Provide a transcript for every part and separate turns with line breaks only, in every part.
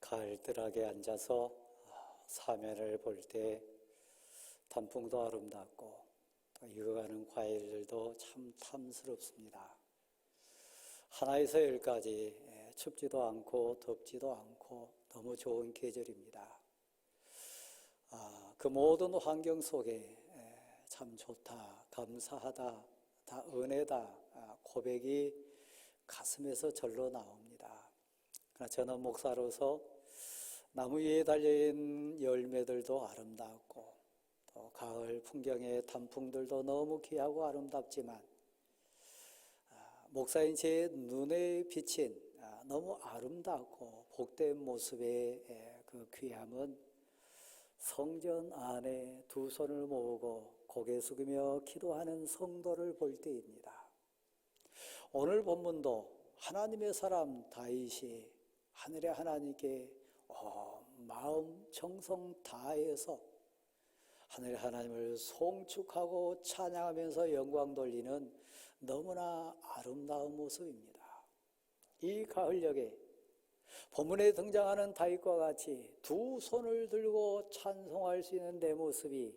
가을뜰하게 앉아서 사면을 볼 때 단풍도 아름답고 또 익어가는 과일들도 참 탐스럽습니다. 하나에서 열까지 춥지도 않고 덥지도 않고 너무 좋은 계절입니다. 그 모든 환경 속에 참 좋다, 감사하다, 다 은혜다 고백이 가슴에서 절로 나옵니다. 그러나 저는 목사로서 나무 위에 달려있는 열매들도 아름답고 또 가을 풍경의 단풍들도 너무 귀하고 아름답지만 목사인 제 눈에 비친 너무 아름답고 복된 모습의 그 귀함은 성전 안에 두 손을 모으고 고개 숙이며 기도하는 성도를 볼 때입니다. 오늘 본문도 하나님의 사람 다윗이 하늘의 하나님께 마음 정성 다해서 하늘의 하나님을 송축하고 찬양하면서 영광 돌리는 너무나 아름다운 모습입니다. 이 가을녘에 본문에 등장하는 다윗과 같이 두 손을 들고 찬송할 수 있는 내 모습이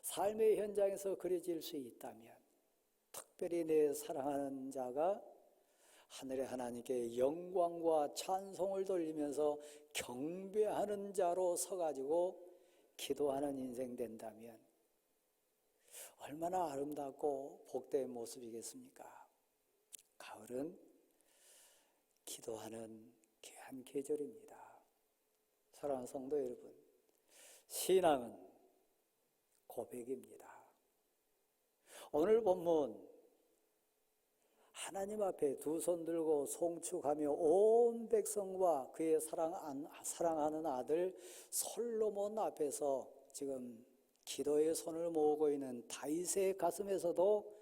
삶의 현장에서 그려질 수 있다면 특별히 내 사랑하는 자가 하늘의 하나님께 영광과 찬송을 돌리면서 경배하는 자로 서가지고 기도하는 인생 된다면 얼마나 아름답고 복된 모습이겠습니까? 가을은 기도하는 귀한 계절입니다. 사랑하는 성도 여러분, 신앙은 고백입니다. 오늘 본문 하나님 앞에 두 손 들고 송축하며 온 백성과 그의 사랑하는 아들 솔로몬 앞에서 지금 기도의 손을 모으고 있는 다윗의 가슴에서도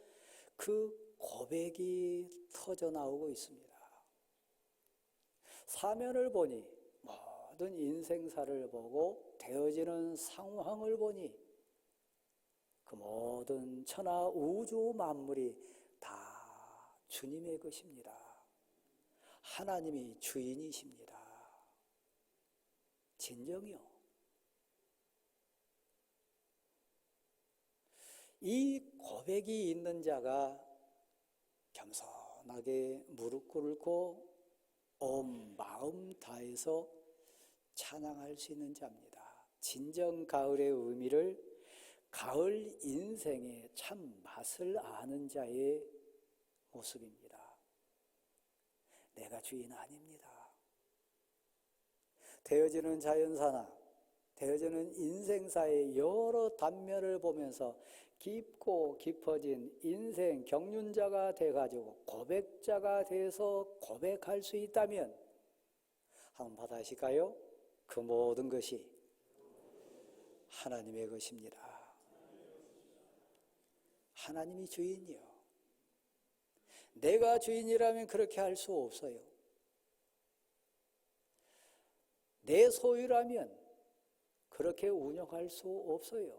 그 고백이 터져 나오고 있습니다. 사면을 보니 모든 인생사를 보고 되어지는 상황을 보니 그 모든 천하 우주 만물이 다 주님의 것입니다. 하나님이 주인이십니다. 진정이요. 이 고백이 있는 자가 겸손하게 무릎 꿇고 온 마음 다해서 찬양할 수 있는 자입니다. 진정 가을의 의미를 가을 인생의 참 맛을 아는 자의 모습입니다. 내가 주인 아닙니다. 되어지는 자연사나 되어지는 인생사의 여러 단면을 보면서 깊고 깊어진 인생 경륜자가 돼가지고 고백자가 돼서 고백할 수 있다면 한번 받아실까요? 그 모든 것이 하나님의 것입니다. 하나님이 주인이요. 내가 주인이라면 그렇게 할 수 없어요. 내 소유라면 그렇게 운영할 수 없어요.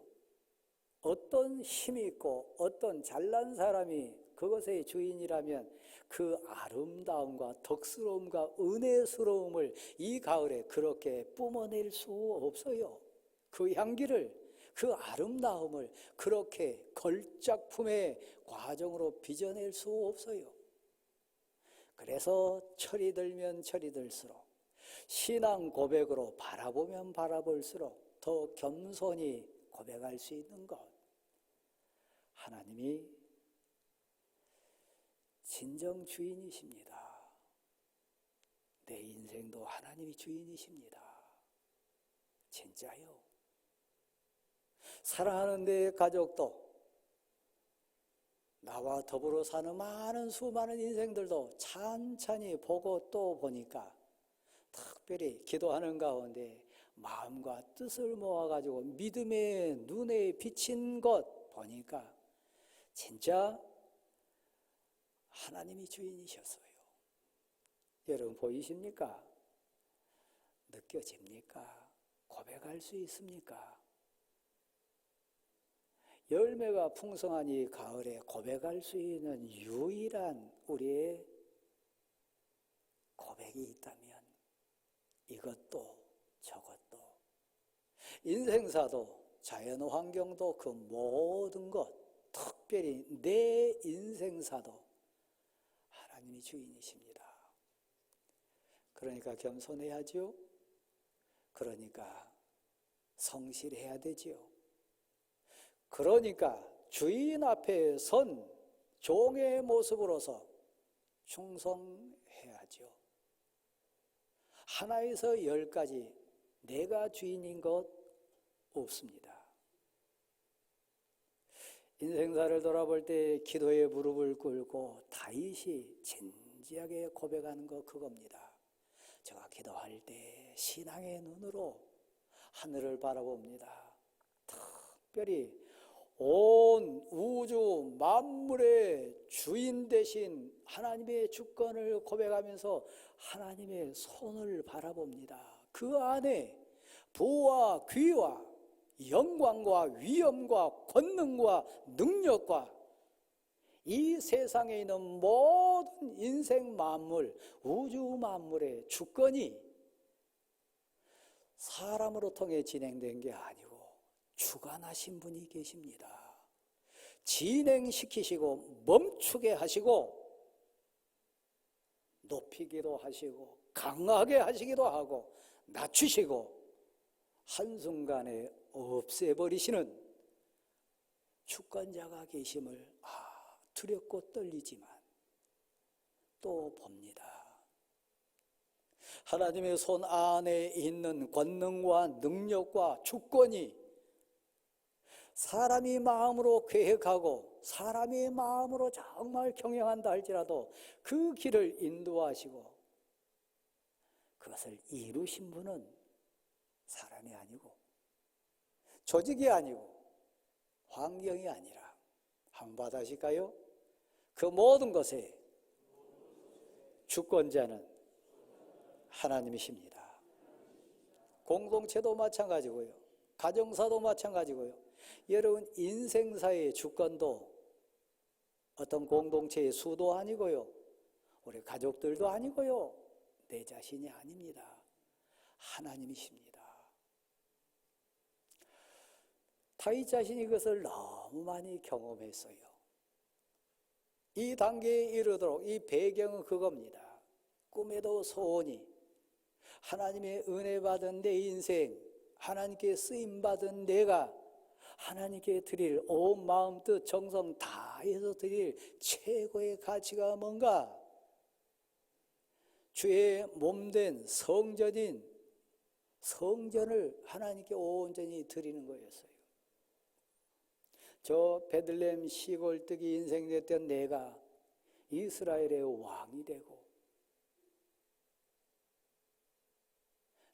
어떤 힘이 있고 어떤 잘난 사람이 그것의 주인이라면 그 아름다움과 덕스러움과 은혜스러움을 이 가을에 그렇게 뿜어낼 수 없어요. 그 향기를, 그 아름다움을 그렇게 걸작품의 과정으로 빚어낼 수 없어요. 그래서 철이 들면 철이 들수록 신앙 고백으로 바라보면 바라볼수록 더 겸손히 고백할 수 있는 것. 하나님이 진정 주인이십니다. 내 인생도 하나님이 주인이십니다. 진짜요. 사랑하는 내 가족도 나와 더불어 사는 많은 수많은 인생들도 찬찬히 보고 또 보니까 특별히 기도하는 가운데 마음과 뜻을 모아가지고 믿음의 눈에 비친 것 보니까 진짜 하나님이 주인이셨어요. 여러분 보이십니까? 느껴집니까? 고백할 수 있습니까? 열매가 풍성한 이 가을에 고백할 수 있는 유일한 우리의 고백이 있다면 이것도 저것도 인생사도 자연환경도 그 모든 것, 특별히 내 인생사도 하나님이 주인이십니다. 그러니까 겸손해야죠. 그러니까 성실해야 되지요. 그러니까 주인 앞에 선 종의 모습으로서 충성해야죠. 하나에서 10까지 내가 주인인 것 없습니다. 인생사를 돌아볼 때 기도에 무릎을 꿇고 다윗이 진지하게 고백하는 거 그겁니다. 제가 기도할 때 신앙의 눈으로 하늘을 바라봅니다. 특별히 온 우주 만물의 주인 되신 하나님의 주권을 고백하면서 하나님의 손을 바라봅니다. 그 안에 부와 귀와 영광과 위엄과 권능과 능력과 이 세상에 있는 모든 인생 만물, 우주 만물의 주권이 사람으로 통해 진행된 게 아니고 주관하신 분이 계십니다. 진행시키시고 멈추게 하시고 높이기도 하시고 강하게 하시기도 하고 낮추시고 한순간에 없애버리시는 주권자가 계심을 두렵고 떨리지만 또 봅니다. 하나님의 손 안에 있는 권능과 능력과 주권이 사람이 마음으로 계획하고 사람이 마음으로 정말 경영한다 할지라도 그 길을 인도하시고 그것을 이루신 분은 사람이 아니고 조직이 아니고 환경이 아니라 한번 받아실까요? 그 모든 것의 주권자는 하나님이십니다. 공동체도 마찬가지고요. 가정사도 마찬가지고요. 여러분 인생사의 주권도 어떤 공동체의 수도 아니고요. 우리 가족들도 아니고요. 내 자신이 아닙니다. 하나님이십니다. 다윗 자신이 그것을 너무 많이 경험했어요. 이 단계에 이르도록 이 배경은 그겁니다. 꿈에도 소원이 하나님의 은혜 받은 내 인생, 하나님께 쓰임 받은 내가 하나님께 드릴 온 마음 뜻 정성 다해서 드릴 최고의 가치가 뭔가? 주의 몸된 성전인 성전을 하나님께 온전히 드리는 거였어요. 저 베들레헴 시골뜨기 인생 됐던 내가 이스라엘의 왕이 되고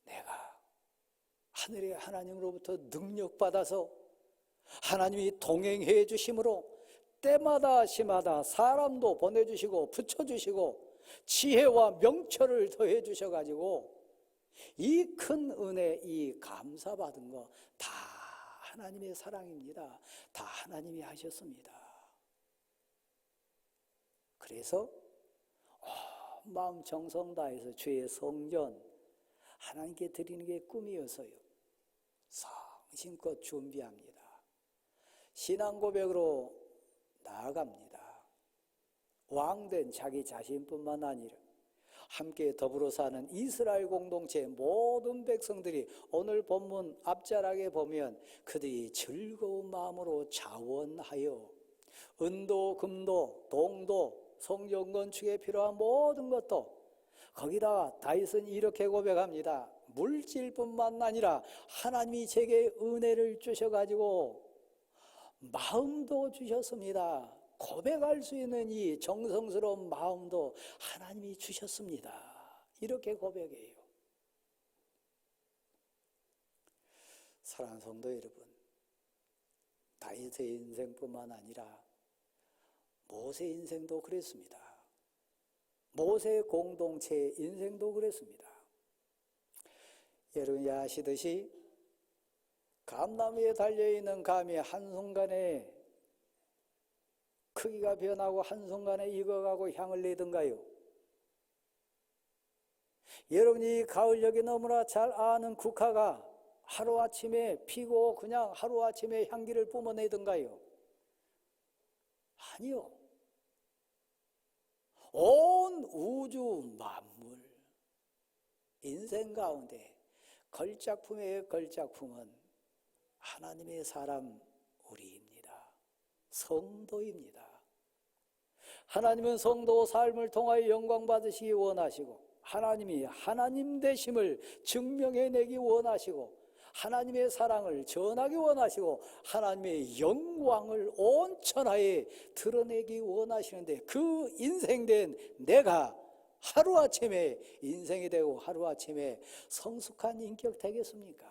내가 하늘의 하나님으로부터 능력받아서 하나님이 동행해 주심으로 때마다 시마다 사람도 보내주시고 붙여주시고 지혜와 명철을 더해 주셔가지고 이 큰 은혜, 이 감사받은 거 다 하나님의 사랑입니다. 다 하나님이 하셨습니다. 그래서 마음 정성 다해서 주의 성전 하나님께 드리는 게 꿈이어서요. 성심껏 준비합니다. 신앙 고백으로 나아갑니다. 왕된 자기 자신뿐만 아니라 함께 더불어 사는 이스라엘 공동체의 모든 백성들이 오늘 본문 앞자락에 보면 그들이 즐거운 마음으로 자원하여 은도, 금도, 동도, 성전 건축에 필요한 모든 것도 거기다가 다윗은 이렇게 고백합니다. 물질뿐만 아니라 하나님이 제게 은혜를 주셔가지고 마음도 주셨습니다. 고백할 수 있는 이 정성스러운 마음도 하나님이 주셨습니다. 이렇게 고백해요. 사랑하는 성도 여러분, 다윗의 인생뿐만 아니라 모세 인생도 그랬습니다. 모세 공동체의 인생도 그랬습니다. 여러분이 아시듯이 감나무에 달려있는 감이 한순간에 크기가 변하고 한순간에 익어가고 향을 내던가요? 여러분이 가을녘에 너무나 잘 아는 국화가 하루아침에 피고 그냥 하루아침에 향기를 뿜어내던가요? 아니요. 온 우주 만물, 인생 가운데 걸작품의 걸작품은 하나님의 사람 우리입니다. 성도입니다. 하나님은 성도 삶을 통하여 영광 받으시기 원하시고 하나님이 하나님 되심을 증명해내기 원하시고 하나님의 사랑을 전하기 원하시고 하나님의 영광을 온 천하에 드러내기 원하시는데 그 인생된 내가 하루아침에 인생이 되고 하루아침에 성숙한 인격 되겠습니까?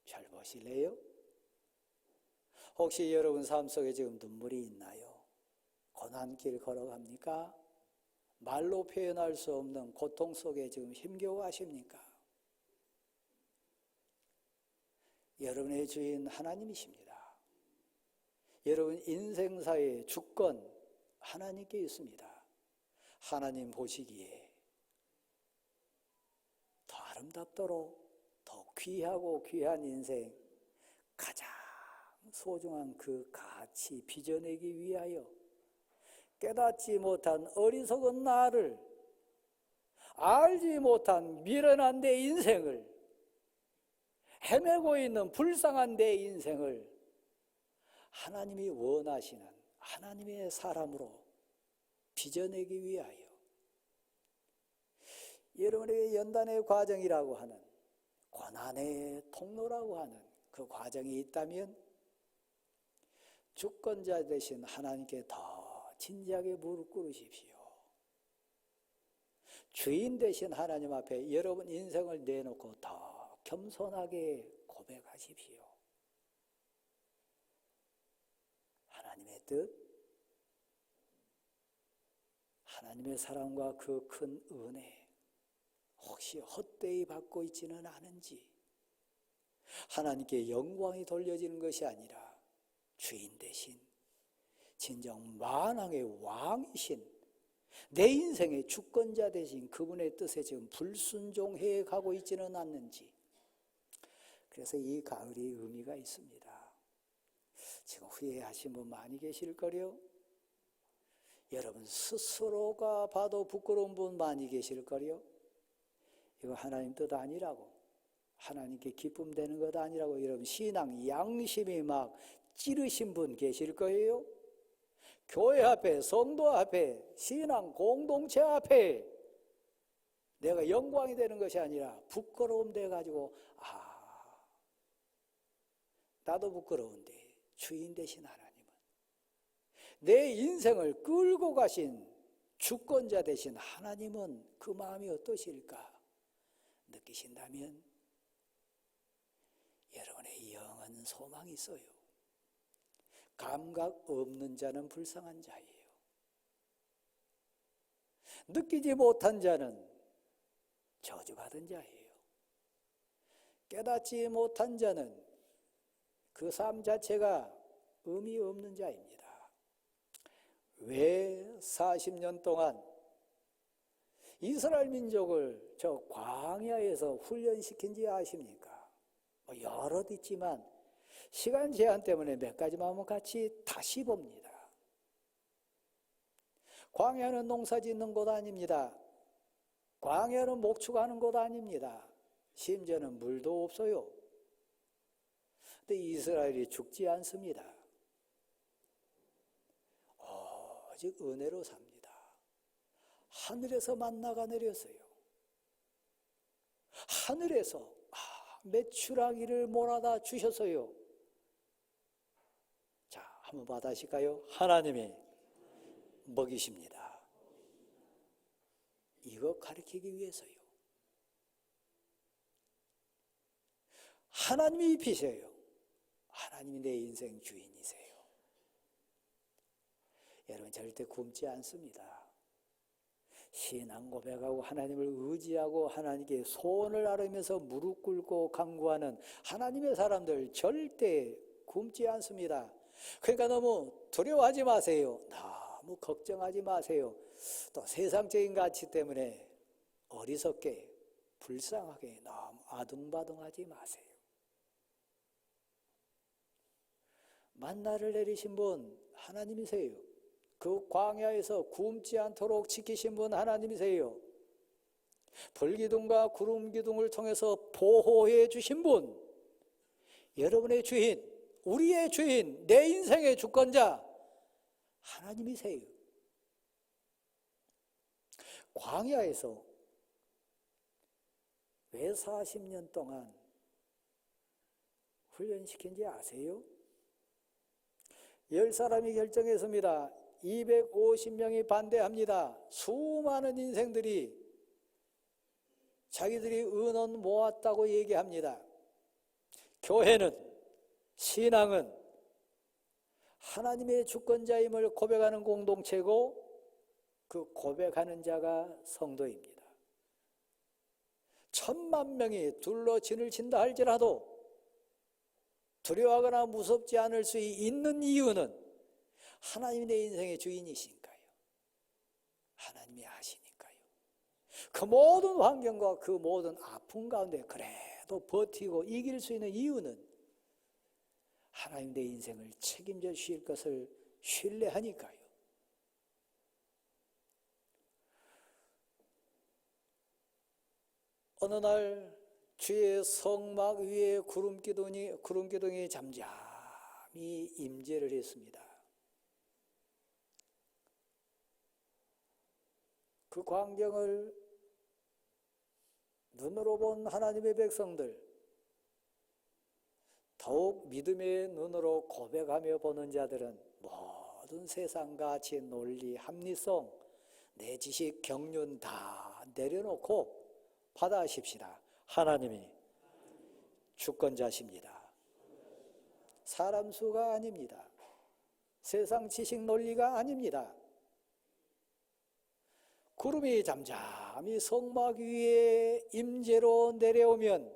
잘 보실래요? 혹시 여러분 삶 속에 지금 눈물이 있나요? 고난길 걸어갑니까? 말로 표현할 수 없는 고통 속에 지금 힘겨워하십니까? 여러분의 주인 하나님이십니다. 여러분 인생사의 주권 하나님께 있습니다. 하나님 보시기에 더 아름답도록 더 귀하고 귀한 인생, 가장 소중한 그 가치 빚어내기 위하여 깨닫지 못한 어리석은 나를, 알지 못한 미련한 내 인생을, 헤매고 있는 불쌍한 내 인생을 하나님이 원하시는 하나님의 사람으로 빚어내기 위하여 여러분에게 연단의 과정이라고 하는, 고난의 통로라고 하는 그 과정이 있다면 주권자 되신 하나님께 더 진지하게 무릎 꿇으십시오. 주인 되신 하나님 앞에 여러분 인생을 내놓고 더 겸손하게 고백하십시오. 하나님의 뜻, 하나님의 사랑과 그 큰 은혜 혹시 헛되이 받고 있지는 않은지, 하나님께 영광이 돌려지는 것이 아니라 주인 되신 진정 만왕의 왕이신 내 인생의 주권자 되신 그분의 뜻에 지금 불순종해 가고 있지는 않는지, 그래서 이 가을이 의미가 있습니다. 지금 후회하신 분 많이 계실 거요. 여러분 스스로가 봐도 부끄러운 분 많이 계실 거요. 이거 하나님 뜻 아니라고, 하나님께 기쁨 되는 것 아니라고 여러분 신앙 양심이 막 찌르신 분 계실 거예요. 교회 앞에, 성도 앞에, 신앙 공동체 앞에 내가 영광이 되는 것이 아니라 부끄러움 돼가지고 나도 부끄러운데 주인 되신 하나님은, 내 인생을 끌고 가신 주권자 되신 하나님은 그 마음이 어떠실까 느끼신다면 여러분의 영은 소망이 있어요. 감각 없는 자는 불쌍한 자예요. 느끼지 못한 자는 저주받은 자예요. 깨닫지 못한 자는 그 삶 자체가 의미 없는 자입니다. 왜 40년 동안 이스라엘 민족을 저 광야에서 훈련시킨지 아십니까? 여럿 있지만 시간 제한 때문에 몇 가지만 한번 같이 다시 봅니다. 광야는 농사 짓는 곳 아닙니다. 광야는 목축하는 곳 아닙니다. 심지어는 물도 없어요. 근데 이스라엘이 죽지 않습니다. 오직 은혜로 삽니다. 하늘에서 만나가 내렸어요. 하늘에서 메추라기를 몰아다 주셨어요. 자, 한번 받아실까요? 하나님이 먹이십니다. 이거 가르치기 위해서요. 하나님이 입히세요. 하나님이 내 인생 주인이세요. 여러분 절대 굶지 않습니다. 신앙 고백하고 하나님을 의지하고 하나님께 소원을 아뢰면서 무릎 꿇고 간구하는 하나님의 사람들 절대 굶지 않습니다. 그러니까 너무 두려워하지 마세요. 너무 걱정하지 마세요. 또 세상적인 가치 때문에 어리석게 불쌍하게 너무 아둥바둥하지 마세요. 만나를 내리신 분 하나님이세요. 그 광야에서 굶지 않도록 지키신 분 하나님이세요. 불기둥과 구름기둥을 통해서 보호해 주신 분, 여러분의 주인, 우리의 주인, 내 인생의 주권자 하나님이세요. 광야에서 왜 40년 동안 훈련시킨지 아세요? 10사람이 결정했습니다. 250명이 반대합니다. 수많은 인생들이 자기들이 은원 모았다고 얘기합니다. 교회는, 신앙은 하나님의 주권자임을 고백하는 공동체고 그 고백하는 자가 성도입니다. 10,000,000명이 둘러 진을 친다 할지라도 두려워하거나 무섭지 않을 수 있는 이유는 하나님이 내 인생의 주인이시니까요. 하나님이 아시니까요. 그 모든 환경과 그 모든 아픔 가운데 그래도 버티고 이길 수 있는 이유는 하나님 내 인생을 책임져 주실 것을 신뢰하니까요. 어느 날 주의 성막 위에 구름기둥이 잠잠히 임재를 했습니다. 그 광경을 눈으로 본 하나님의 백성들, 더욱 믿음의 눈으로 고백하며 보는 자들은 모든 세상 가치, 논리, 합리성, 내 지식, 경륜 다 내려놓고 받아하십시다. 하나님이 주권자십니다. 사람 수가 아닙니다. 세상 지식 논리가 아닙니다. 구름이 잠잠히 성막 위에 임재로 내려오면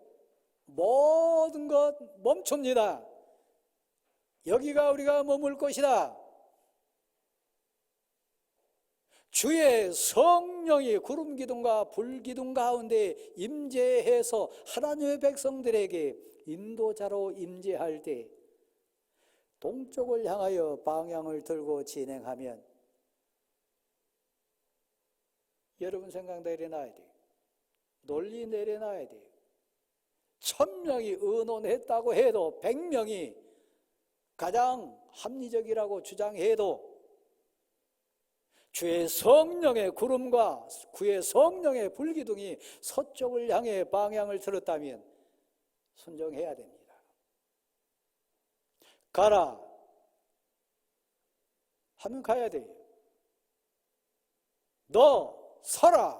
모든 것 멈춥니다. 여기가 우리가 머물 곳이다. 주의 성령이 구름기둥과 불기둥 가운데 임재해서 하나님의 백성들에게 인도자로 임재할 때 동쪽을 향하여 방향을 들고 진행하면 여러분 생각 내려놔야 돼요. 논리 내려놔야 돼요. 1,000명이 의논했다고 해도 100명이 가장 합리적이라고 주장해도 주의 성령의 구름과 그의 성령의 불기둥이 서쪽을 향해 방향을 틀었다면 순종해야 됩니다. 가라 하면 가야 돼요. 너 서라.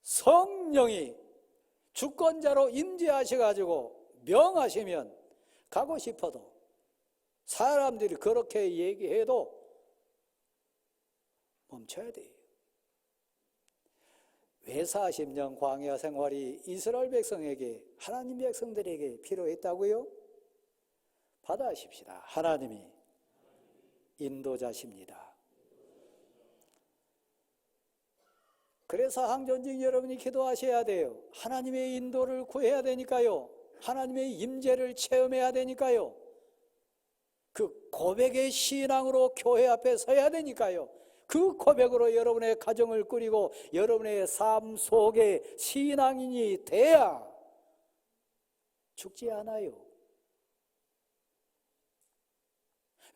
성령이 주권자로 임재하셔가지고 명하시면 가고 싶어도 사람들이 그렇게 얘기해도 멈춰야 돼요. 왜 40년 광야 생활이 이스라엘 백성에게, 하나님 백성들에게 필요했다고요? 받아하십시다. 하나님이 인도자십니다. 그래서 항전직 여러분이 기도하셔야 돼요. 하나님의 인도를 구해야 되니까요. 하나님의 임재를 체험해야 되니까요. 그 고백의 신앙으로 교회 앞에 서야 되니까요. 그 고백으로 여러분의 가정을 꾸리고 여러분의 삶 속에 신앙인이 돼야 죽지 않아요.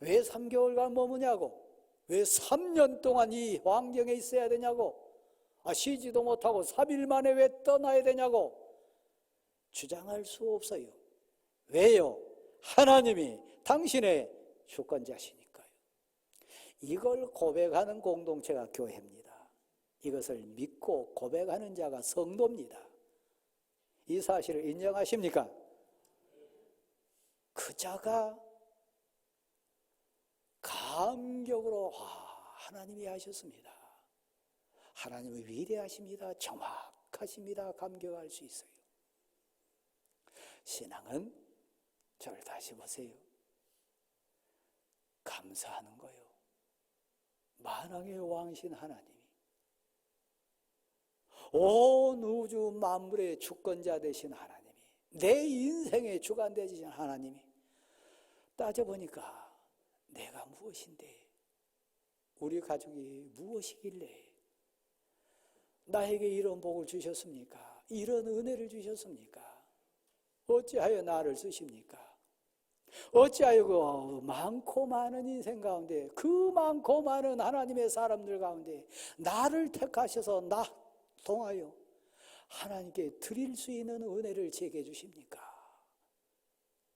왜 3개월간 머무냐고, 왜 3년 동안 이 환경에 있어야 되냐고, 쉬지도 못하고 3일 만에 왜 떠나야 되냐고 주장할 수 없어요. 왜요? 하나님이 당신의 주권자시니까요. 이걸 고백하는 공동체가 교회입니다. 이것을 믿고 고백하는 자가 성도입니다. 이 사실을 인정하십니까? 그 자가 감격으로 하나님이 하셨습니다. 하나님은 위대하십니다. 정확하십니다. 감격할 수 있어요. 신앙은 저를 다시 보세요. 감사하는 거예요. 만왕의 왕이신 하나님이 온 우주 만물의 주권자 되신 하나님이, 내 인생의 주관 되신 하나님이 따져보니까 내가 무엇인데, 우리 가족이 무엇이길래 나에게 이런 복을 주셨습니까? 이런 은혜를 주셨습니까? 어찌하여 나를 쓰십니까? 어찌하여 그 많고 많은 인생 가운데, 그 많고 많은 하나님의 사람들 가운데 나를 택하셔서 나 통하여 하나님께 드릴 수 있는 은혜를 제게 주십니까?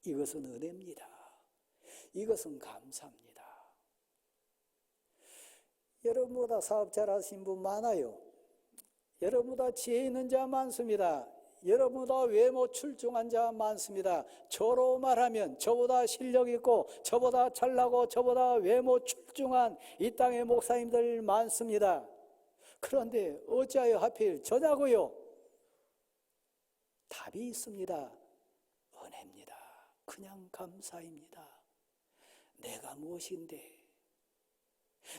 이것은 은혜입니다. 이것은 감사입니다. 여러분보다 사업 잘하신 분 많아요. 여러분보다 지혜 있는 자 많습니다. 여러분보다 외모 출중한 자 많습니다. 저로 말하면 저보다 실력 있고 저보다 잘나고 저보다 외모 출중한 이 땅의 목사님들 많습니다. 그런데 어찌하여 하필 저냐고요? 답이 있습니다. 은혜입니다. 그냥 감사입니다. 내가 무엇인데,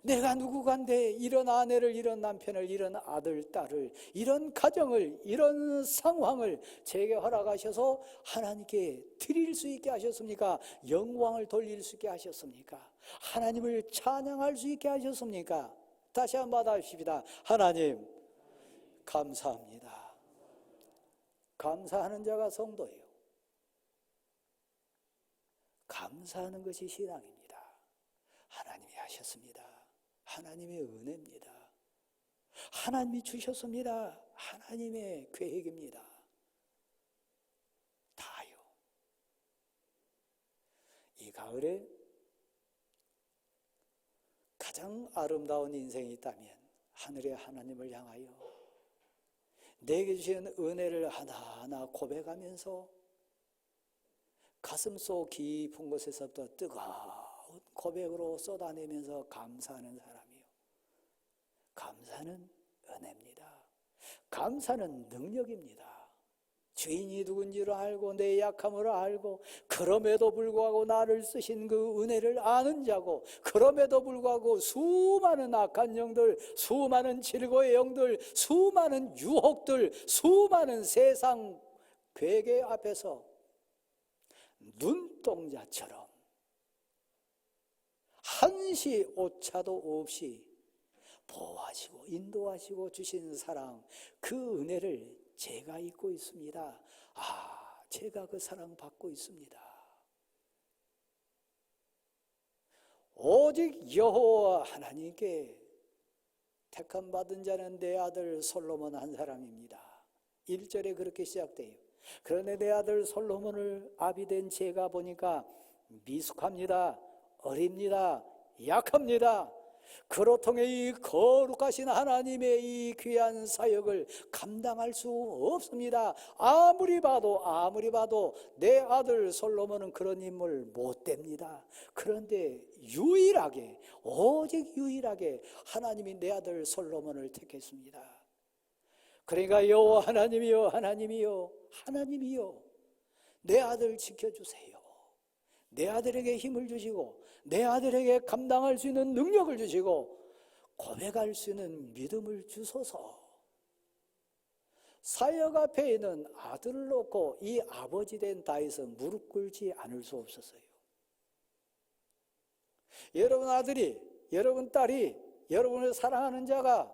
내가 누구간데 이런 아내를, 이런 남편을, 이런 아들, 딸을, 이런 가정을, 이런 상황을 제게 허락하셔서 하나님께 드릴 수 있게 하셨습니까? 영광을 돌릴 수 있게 하셨습니까? 하나님을 찬양할 수 있게 하셨습니까? 다시 한번 받아주십시다. 하나님 감사합니다. 감사하는 자가 성도예요. 감사하는 것이 신앙입니다. 하나님이 하셨습니다. 하나님의 은혜입니다. 하나님이 주셨습니다. 하나님의 계획입니다. 다요. 이 가을에 가장 아름다운 인생이 있다면 하늘의 하나님을 향하여 내게 주신 은혜를 하나하나 고백하면서 가슴속 깊은 곳에서부터 뜨거운 고백으로 쏟아내면서 감사하는 사람이요. 감사는 은혜입니다. 감사는 능력입니다. 주인이 누군지를 알고 내 약함을 알고 그럼에도 불구하고 나를 쓰신 그 은혜를 아는 자고, 그럼에도 불구하고 수많은 악한 영들, 수많은 질고의 영들, 수많은 유혹들, 수많은 세상 괴계 앞에서 눈동자처럼 한시 오차도 없이 보호하시고 인도하시고 주신 사랑, 그 은혜를 제가 잊고 있습니다. 제가 그 사랑 받고 있습니다. 오직 여호와 하나님께 택함 받은 자는 내 아들 솔로몬 한 사람입니다. 1절에 그렇게 시작돼요. 그런데 내 아들 솔로몬을 아비된 제가 보니까 미숙합니다. 어립니다. 약합니다. 그로 통해 이 거룩하신 하나님의 이 귀한 사역을 감당할 수 없습니다. 아무리 봐도 내 아들 솔로몬은 그런 인물 못 됩니다. 그런데 유일하게, 오직 유일하게 하나님이 내 아들 솔로몬을 택했습니다. 그러니까 여호와 하나님이요, 하나님이요, 내 아들 지켜주세요. 내 아들에게 힘을 주시고 내 아들에게 감당할 수 있는 능력을 주시고 고백할 수 있는 믿음을 주소서. 사역 앞에 있는 아들을 놓고 이 아버지 된 다윗은 무릎 꿇지 않을 수 없었어요. 여러분 아들이, 여러분 딸이, 여러분을 사랑하는 자가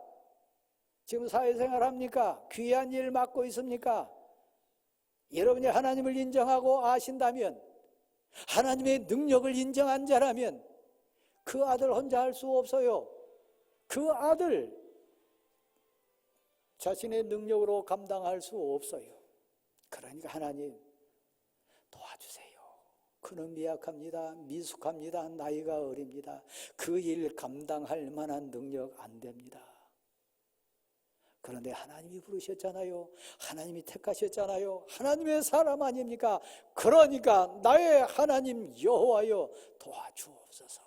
지금 사회생활 합니까? 귀한 일 맡고 있습니까? 여러분이 하나님을 인정하고 아신다면, 하나님의 능력을 인정한 자라면 그 아들 혼자 할 수 없어요. 그 아들 자신의 능력으로 감당할 수 없어요. 그러니까 하나님 도와주세요. 그는 미약합니다. 미숙합니다. 나이가 어립니다. 그 일 감당할 만한 능력 안 됩니다. 그런데 하나님이 부르셨잖아요. 하나님이 택하셨잖아요. 하나님의 사람 아닙니까? 그러니까 나의 하나님 여호와여 도와주옵소서.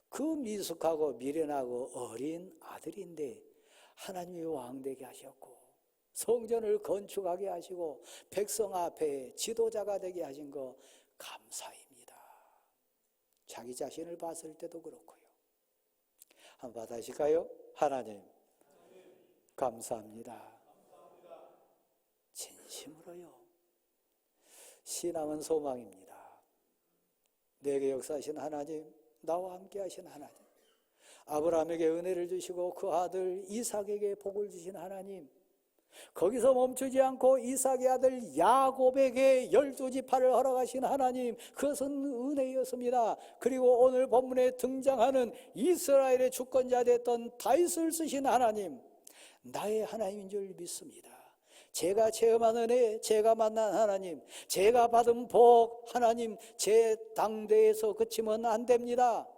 그 미숙하고 미련하고 어린 아들인데 하나님이 왕되게 하셨고 성전을 건축하게 하시고 백성 앞에 지도자가 되게 하신 거 감사입니다. 자기 자신을 봤을 때도 그렇고요. 한번 받아실까요? 하나님 감사합니다. 진심으로요. 신앙은 소망입니다. 내게 역사하신 하나님, 나와 함께 하신 하나님, 아브라함에게 은혜를 주시고 그 아들 이삭에게 복을 주신 하나님, 거기서 멈추지 않고 이삭의 아들 야곱에게 12지파를 허락하신 하나님, 그것은 은혜였습니다. 그리고 오늘 본문에 등장하는 이스라엘의 주권자 됐던 다윗을 쓰신 하나님, 나의 하나님인 줄 믿습니다. 제가 체험한 은혜, 제가 만난 하나님, 제가 받은 복, 하나님 제 당대에서 그치면 안 됩니다.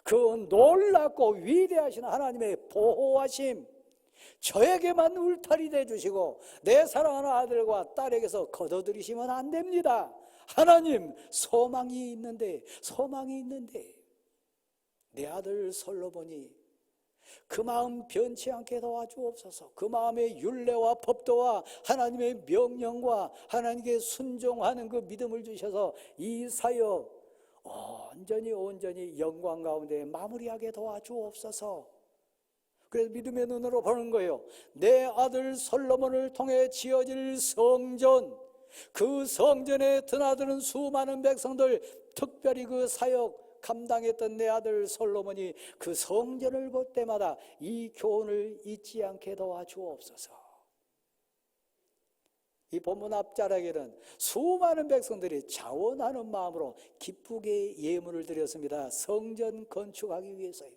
그 놀랍고 위대하신 하나님의 보호하심, 저에게만 울타리 되주시고 내 사랑하는 아들과 딸에게서 거둬들이시면 안 됩니다. 하나님, 소망이 있는데 내 아들 솔로몬이 그 마음 변치 않게 도와주옵소서. 그 마음의 율례와 법도와 하나님의 명령과 하나님께 순종하는 그 믿음을 주셔서 이 사역 온전히 영광 가운데 마무리하게 도와주옵소서. 그래서 믿음의 눈으로 보는 거예요. 내 아들 솔로몬을 통해 지어질 성전, 그 성전에 드나드는 수많은 백성들, 특별히 그 사역 감당했던 내 아들 솔로몬이 그 성전을 볼 때마다 이 교훈을 잊지 않게 도와주옵소서. 이 본문 앞자락에는 수많은 백성들이 자원하는 마음으로 기쁘게 예물을 드렸습니다. 성전 건축하기 위해서요.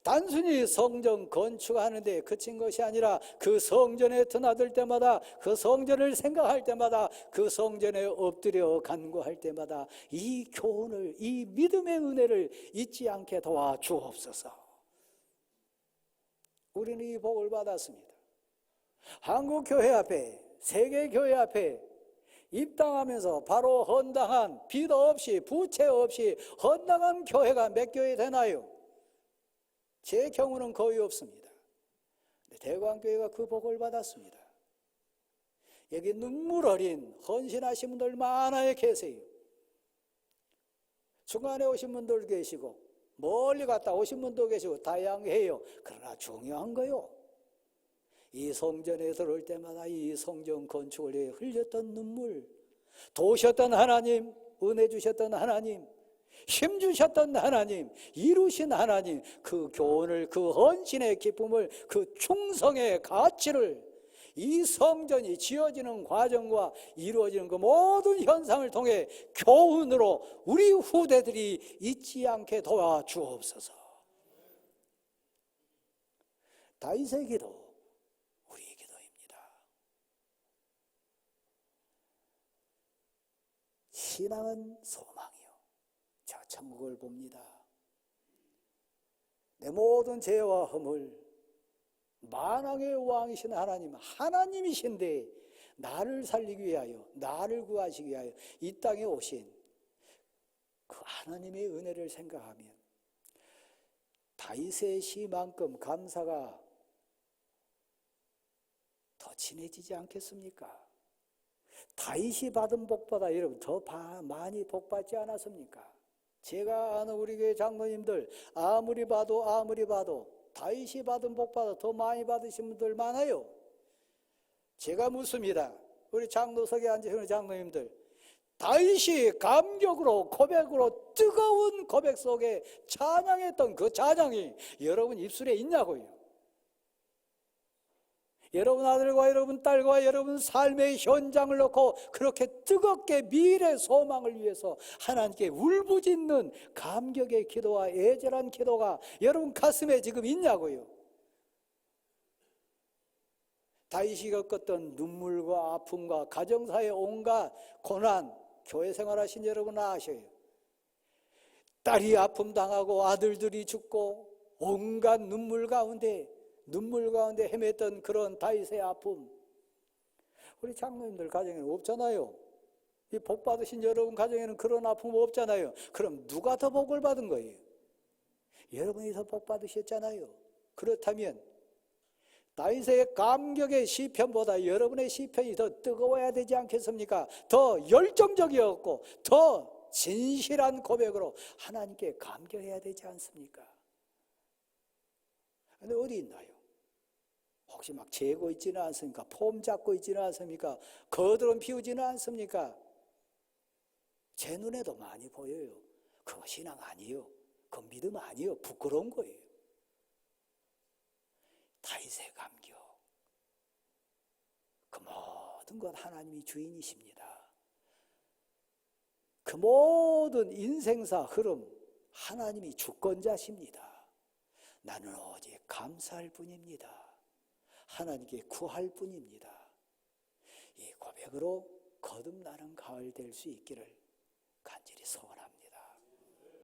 단순히 성전 건축하는데 그친 것이 아니라 그 성전에 드나들 때마다, 그 성전을 생각할 때마다, 그 성전에 엎드려 간구할 때마다 이 교훈을, 이 믿음의 은혜를 잊지 않게 도와주옵소서. 우리는 이 복을 받았습니다. 한국교회 앞에, 세계교회 앞에 입당하면서 바로 헌당한, 빚 없이 부채 없이 헌당한 교회가 몇 교회 되나요? 제 경우는 거의 없습니다. 대광교회가 그 복을 받았습니다. 여기 눈물 어린 헌신하신 분들 많아요 계세요. 중간에 오신 분들 계시고 멀리 갔다 오신 분도 계시고 다양해요. 그러나 중요한 거요, 이 성전에 들어올 때마다 이 성전 건축을 위해 흘렸던 눈물, 도우셨던 하나님, 은혜 주셨던 하나님, 힘주셨던 하나님, 이루신 하나님, 그 교훈을, 그 헌신의 기쁨을, 그 충성의 가치를 이 성전이 지어지는 과정과 이루어지는 그 모든 현상을 통해 교훈으로 우리 후대들이 잊지 않게 도와주옵소서. 다윗의 기도, 우리의 기도입니다. 신앙은 소망이요, 저 천국을 봅니다. 내 모든 죄와 허물, 만왕의 왕이신 하나님, 하나님이신데 나를 살리기 위하여, 나를 구하시기 위하여 이 땅에 오신 그 하나님의 은혜를 생각하면 다윗의 시만큼 감사가 더 진해지지 않겠습니까? 다윗이 받은 복보다 여러분 더 많이 복받지 않았습니까? 제가 아는 우리 교회 장로님들 아무리 봐도 다윗이 받은 복보다 더 많이 받으신 분들 많아요. 제가 묻습니다. 우리 장로석에 앉으시는 장로님들, 다윗이 감격으로, 고백으로, 뜨거운 고백 속에 찬양했던 그 찬양이 여러분 입술에 있냐고요? 여러분 아들과 여러분 딸과 여러분 삶의 현장을 놓고 그렇게 뜨겁게 미래 소망을 위해서 하나님께 울부짖는 감격의 기도와 애절한 기도가 여러분 가슴에 지금 있냐고요? 다윗이 겪었던 눈물과 아픔과 가정사의 온갖 고난, 교회 생활하신 여러분 아셔요. 딸이 아픔 당하고 아들들이 죽고 온갖 눈물 가운데 헤맸던 그런 다윗의 아픔, 우리 장로님들 가정에는 없잖아요. 이 복 받으신 여러분 가정에는 그런 아픔 없잖아요. 그럼 누가 더 복을 받은 거예요? 여러분이 더 복 받으셨잖아요. 그렇다면 다윗의 감격의 시편보다 여러분의 시편이 더 뜨거워야 되지 않겠습니까? 더 열정적이었고 더 진실한 고백으로 하나님께 감격해야 되지 않습니까? 근데 어디 있나요? 혹시 막 재고 있지는 않습니까? 폼 잡고 있지는 않습니까? 거드름 피우지는 않습니까? 제 눈에도 많이 보여요. 그거 신앙 아니에요. 그거 믿음 아니에요. 부끄러운 거예요. 다윗의 감격. 그 모든 것 하나님이 주인이십니다. 그 모든 인생사 흐름 하나님이 주권자십니다. 나는 오직 감사할 뿐입니다. 하나님께 구할 뿐입니다. 이 고백으로 거듭나는 가을 될 수 있기를 간절히 소원합니다.